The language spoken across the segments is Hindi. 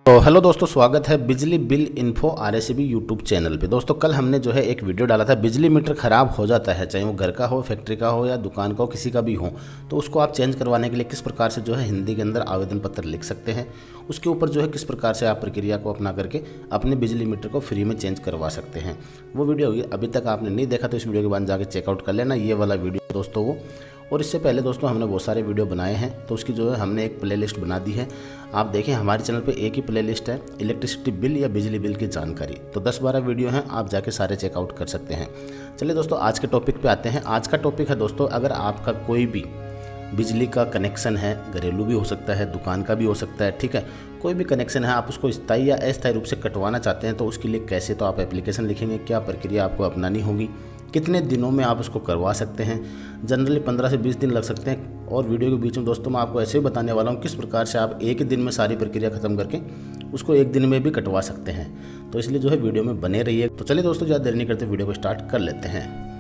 तो हेलो दोस्तों, स्वागत है बिजली बिल इन्फो आरएसीबी यूट्यूब चैनल पे। दोस्तों कल हमने जो है एक वीडियो डाला था, बिजली मीटर ख़राब हो जाता है, चाहे वो घर का हो, फैक्ट्री का हो या दुकान का हो, किसी का भी हो, तो उसको आप चेंज करवाने के लिए किस प्रकार से जो है हिंदी के अंदर आवेदन पत्र लिख सकते हैं, उसके ऊपर जो है किस प्रकार से आप प्रक्रिया को अपना करके अपने बिजली मीटर को फ्री में चेंज करवा सकते हैं। वो वीडियो अभी तक आपने नहीं देखा तो इस वीडियो के बाद जाकर चेकआउट कर लेना, ये वाला वीडियो दोस्तों वो। और इससे पहले दोस्तों हमने बहुत सारे वीडियो बनाए हैं, तो उसकी जो है हमने एक प्लेलिस्ट बना दी है। आप देखें हमारे चैनल पे एक ही प्लेलिस्ट है, इलेक्ट्रिसिटी बिल या बिजली बिल की जानकारी। तो 10-12 वीडियो हैं, आप जाके सारे चेकआउट कर सकते हैं। चलिए दोस्तों आज के टॉपिक पे आते हैं। आज का टॉपिक है दोस्तों, अगर आपका कोई भी बिजली का कनेक्शन है, घरेलू भी हो सकता है, दुकान का भी हो सकता है, ठीक है, कोई भी कनेक्शन है, आप उसको स्थायी या अस्थायी रूप से कटवाना चाहते हैं, तो उसके लिए कैसे, तो आप एप्लीकेशन लिखेंगे, क्या प्रक्रिया आपको अपनानी होगी, कितने दिनों में आप उसको करवा सकते हैं। जनरली 15 से 20 दिन लग सकते हैं। और वीडियो के बीच में दोस्तों मैं आपको ऐसे ही बताने वाला हूँ किस प्रकार से आप एक ही दिन में सारी प्रक्रिया खत्म करके उसको एक दिन में भी कटवा सकते हैं। तो इसलिए जो है वीडियो में बने रहिए। तो चलिए दोस्तों ज़्यादा देर नहीं करते, वीडियो को स्टार्ट कर लेते हैं।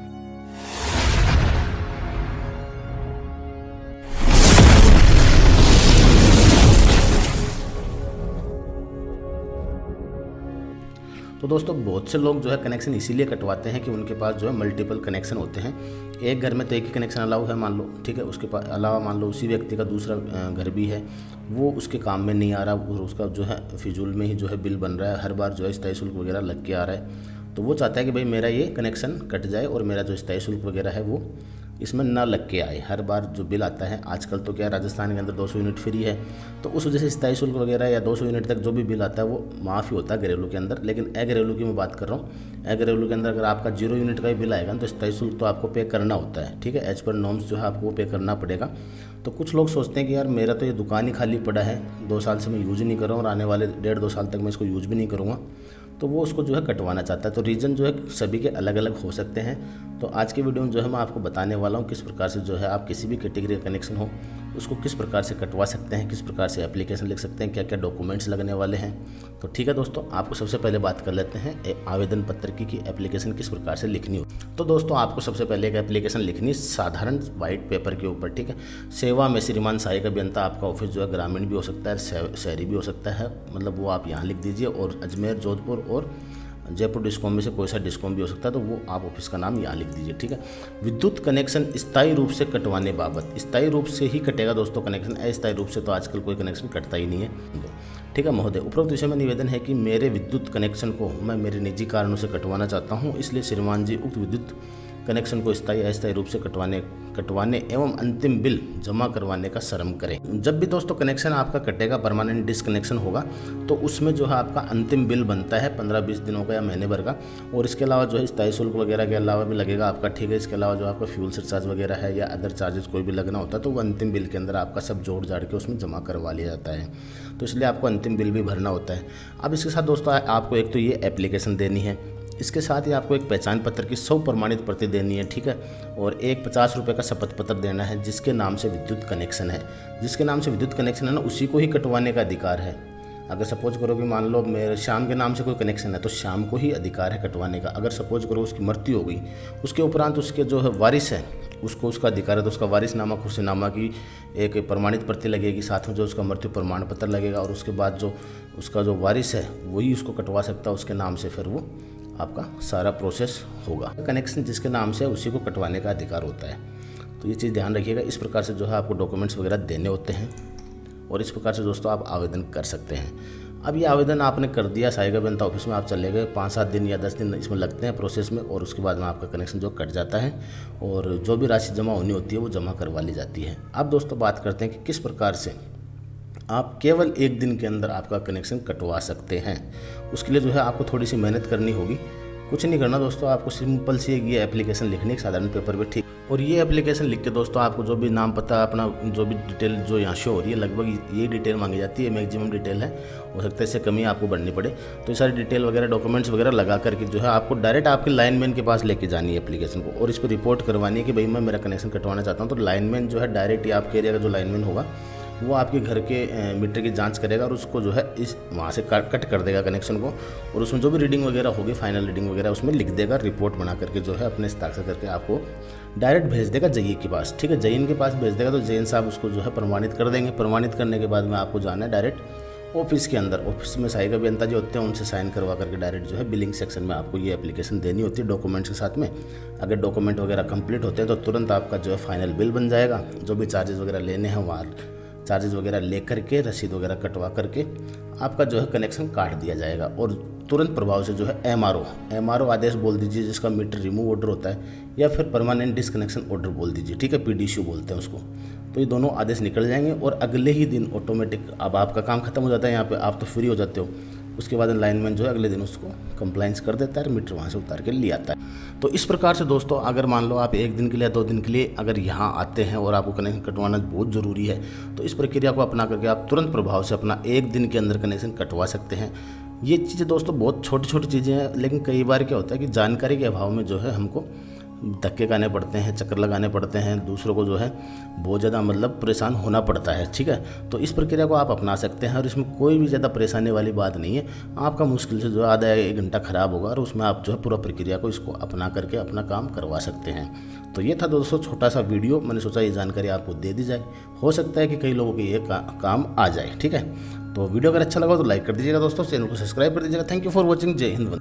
तो दोस्तों बहुत से लोग जो है कनेक्शन इसीलिए कटवाते हैं कि उनके पास जो है मल्टीपल कनेक्शन होते हैं। एक घर में तो एक ही कनेक्शन अलाउ है मान लो, ठीक है, उसके पास अलावा मान लो उसी व्यक्ति का दूसरा घर भी है, वो उसके काम में नहीं आ रहा और उसका जो है फिजूल में ही जो है बिल बन रहा है, हर बार जो है स्थायी शुल्क वगैरह लग के आ रहा है। तो वो चाहता है कि भाई मेरा ये कनेक्शन कट जाए और मेरा जो स्थायी शुल्क वगैरह है वो इसमें ना लग के आए। हर बार जो बिल आता है, आजकल तो क्या राजस्थान के अंदर 200 यूनिट फ्री है, तो उस वजह से स्थायी शुल्क वगैरह या 200 यूनिट तक जो भी बिल आता है वो माफ़ ही होता है घरेलू के अंदर। लेकिन अघरेलू की मैं बात कर रहा हूँ, अघरेलू के अंदर अगर आपका 0 यूनिट का ही बिल आएगा तो स्थायी शुल्क तो आपको पे करना होता है, ठीक है, एज पर नॉर्म्स जो है आपको वो पे करना पड़ेगा। तो कुछ लोग सोचते हैं कि यार मेरा तो ये दुकान ही खाली पड़ा है, 2 साल से मैं यूज़ ही नहीं कर रहा हूँ और आने वाले 1.5-2 साल तक मैं इसको यूज़ भी नहीं करूँगा, तो वो उसको जो है कटवाना चाहता है। तो रीज़न जो है सभी के अलग अलग हो सकते हैं। तो आज की वीडियो में जो है मैं आपको बताने वाला हूँ किस प्रकार से जो है आप किसी भी कैटेगरी का कनेक्शन हो उसको किस प्रकार से कटवा सकते हैं, किस प्रकार से एप्लीकेशन लिख सकते हैं, क्या क्या डॉक्यूमेंट्स लगने वाले हैं। तो ठीक है दोस्तों, आपको सबसे पहले बात कर लेते हैं आवेदन पत्र की कि एप्लीकेशन किस प्रकार से लिखनी हो। तो दोस्तों आपको सबसे पहले एक एप्लीकेशन लिखनी साधारण वाइट पेपर के ऊपर, ठीक है। सेवा में श्रीमान सहायक अभियंता, आपका ऑफिस जो है ग्रामीण भी हो सकता है, शहरी भी हो सकता है, मतलब वो आप यहाँ लिख दीजिए। और अजमेर, जोधपुर और जयपुर डिस्कॉम में से कोई सा डिस्कॉम भी हो सकता है, तो वो आप ऑफिस का नाम यहाँ लिख दीजिए, ठीक है। विद्युत कनेक्शन स्थायी रूप से कटवाने बाबत, स्थायी रूप से ही कटेगा दोस्तों कनेक्शन, अस्थायी रूप से तो आजकल कोई कनेक्शन कटता ही नहीं है, ठीक है। महोदय, उपरोक्त विषय में निवेदन है कि मेरे विद्युत कनेक्शन को मैं मेरे निजी कारणों से कटवाना चाहता हूँ, इसलिए श्रीमान जी उक्त विद्युत कनेक्शन को स्थायी अस्थायी रूप से कटवाने एवं अंतिम बिल जमा करवाने का श्रम करें। जब भी दोस्तों कनेक्शन आपका कटेगा, परमानेंट डिसकनेक्शन होगा, तो उसमें जो है आपका अंतिम बिल बनता है 15-20 दिनों का या महीने भर का। और इसके अलावा जो है स्थायी शुल्क वगैरह के अलावा भी लगेगा आपका, ठीक है। इसके अलावा जो आपका फ्यूल सरचार्ज वगैरह है या अदर चार्जेस कोई भी लगना होता है, तो वो अंतिम बिल के अंदर आपका सब जोड़ जाड़ के उसमें जमा करवा लिया जाता है। तो इसलिए आपको अंतिम बिल भी भरना होता है। अब इसके साथ दोस्तों आपको एक तो ये एप्लीकेशन देनी है, इसके साथ ही आपको एक पहचान पत्र की 100 प्रमाणित प्रति देनी है, ठीक है। और एक 50 रुपये का शपथ पत्र देना है जिसके नाम से विद्युत कनेक्शन है। जिसके नाम से विद्युत कनेक्शन है ना, उसी को ही कटवाने का अधिकार है। अगर सपोज करो कि मान लो मेरे श्याम के नाम से कोई कनेक्शन है, तो श्याम को ही अधिकार है कटवाने का। अगर सपोज करो उसकी मृत्यु हो गई, उसके उपरांत उसके जो है वारिस है उसको उसका अधिकार है, तो उसका वारिसनामा खुर्सीनामा की एक प्रमाणित प्रति लगेगी, साथ में जो उसका मृत्यु प्रमाण पत्र लगेगा, और उसके बाद जो उसका जो वारिस है वही उसको कटवा सकता है उसके नाम से, फिर वो आपका सारा प्रोसेस होगा। कनेक्शन जिसके नाम से उसी को कटवाने का अधिकार होता है। तो ये चीज़ ध्यान रखिएगा। इस प्रकार से जो है आपको डॉक्यूमेंट्स वगैरह देने होते हैं और इस प्रकार से दोस्तों आप आवेदन कर सकते हैं। अब ये आवेदन आपने कर दिया, सहायक अभियंता ऑफिस में आप चले गए, 5-7 दिन या 10 दिन इसमें लगते हैं प्रोसेस में, और उसके बाद में आपका कनेक्शन जो कट जाता है और जो भी राशि जमा होनी होती है वो जमा करवा ली जाती है। अब दोस्तों बात करते हैं कि किस प्रकार से आप केवल एक दिन के अंदर आपका कनेक्शन कटवा सकते हैं। उसके लिए जो है आपको थोड़ी सी मेहनत करनी होगी। कुछ नहीं करना दोस्तों, आपको सिंपल सी ये एप्लीकेशन लिखनी है साधारण पेपर पे, ठीक। और ये एप्लीकेशन लिख के दोस्तों आपको जो भी नाम पता, अपना जो भी डिटेल जो यहाँ शो हो रही है, लगभग ये डिटेल मांगी जाती है, मैक्सिमम डिटेल है, हो सकता है इससे कमी आपको बढ़नी पड़े। तो ये सारी डिटेल वगैरह डॉक्यूमेंट्स वगैरह लगा करके जो है आपको डायरेक्ट आपके लाइनमैन के पास लेके जानी है एप्लीकेशन को, और इस पर रिपोर्ट करवानी है कि भाई मैं मेरा कनेक्शन कटवाना चाहता हूँ। तो लाइनमैन जो है डायरेक्ट ही आपके एरिया का जो लाइनमैन होगा वो आपके घर के मीटर की जांच करेगा और उसको जो है इस वहाँ से कट कर देगा कनेक्शन को, और उसमें जो भी रीडिंग वगैरह होगी, फाइनल रीडिंग वगैरह उसमें लिख देगा, रिपोर्ट बना करके जो है अपने हस्ताक्षर करके आपको डायरेक्ट भेज देगा जई के पास, ठीक है। जईन के पास भेज देगा तो जईन साहब उसको जो है प्रमाणित कर देंगे। प्रमाणित करने के बाद में आपको जाना है डायरेक्ट ऑफिस के अंदर, ऑफिस में सहायक अभियंता जो होते हैं उनसे साइन करवा करके डायरेक्ट जो है बिलिंग सेक्शन में आपको ये एप्लीकेशन देनी होती है डॉक्यूमेंट्स के साथ में। अगर डॉक्यूमेंट वगैरह कंप्लीट होते हैं तो तुरंत आपका जो है फाइनल बिल बन जाएगा। जो भी चार्जेस वगैरह लेने हैं वहाँ चार्जेस वगैरह ले करके रसीद वगैरह कटवा करके आपका जो है कनेक्शन काट दिया जाएगा। और तुरंत प्रभाव से जो है एमआरओ आदेश बोल दीजिए, जिसका मीटर रिमूव ऑर्डर होता है, या फिर परमानेंट डिस्कनेक्शन ऑर्डर बोल दीजिए, ठीक है, पीडीसीयू बोलते हैं उसको। तो ये दोनों आदेश निकल जाएंगे और अगले ही दिन ऑटोमेटिक अब आपका काम खत्म हो जाता है। यहाँ पे आप तो फ्री हो जाते हो, उसके बाद लाइनमैन जो है अगले दिन उसको कंप्लाइंस कर देता है, मीटर वहाँ से उतार के ले आता है। तो इस प्रकार से दोस्तों, अगर मान लो आप 1 दिन के लिए 2 दिन के लिए अगर यहाँ आते हैं और आपको कनेक्शन कटवाना बहुत ज़रूरी है, तो इस प्रक्रिया को अपना करके आप तुरंत प्रभाव से अपना 1 दिन के अंदर कनेक्शन कटवा सकते हैं। ये चीज़ें दोस्तों बहुत छोटी छोटी चीज़ें हैं, लेकिन कई बार क्या होता है कि जानकारी के अभाव में जो है हमको धक्के खाने पड़ते हैं, चक्कर लगाने पड़ते हैं, दूसरों को जो है बहुत ज़्यादा मतलब परेशान होना पड़ता है, ठीक है। तो इस प्रक्रिया को आप अपना सकते हैं और इसमें कोई भी ज़्यादा परेशानी वाली बात नहीं है। आपका मुश्किल से जो आधा 1 घंटा ख़राब होगा और उसमें आप जो है पूरा प्रक्रिया को इसको अपना करके अपना काम करवा सकते हैं। तो ये था दोस्तों छोटा सा वीडियो, मैंने सोचा ये जानकारी आपको दे दी जाए, हो सकता है कि कई लोगों के ये काम आ जाए, ठीक है। तो वीडियो अगर अच्छा लगा तो लाइक कर दीजिएगा दोस्तों, चैनल को सब्सक्राइब कर दीजिएगा। Thank you for watching. जय हिंद।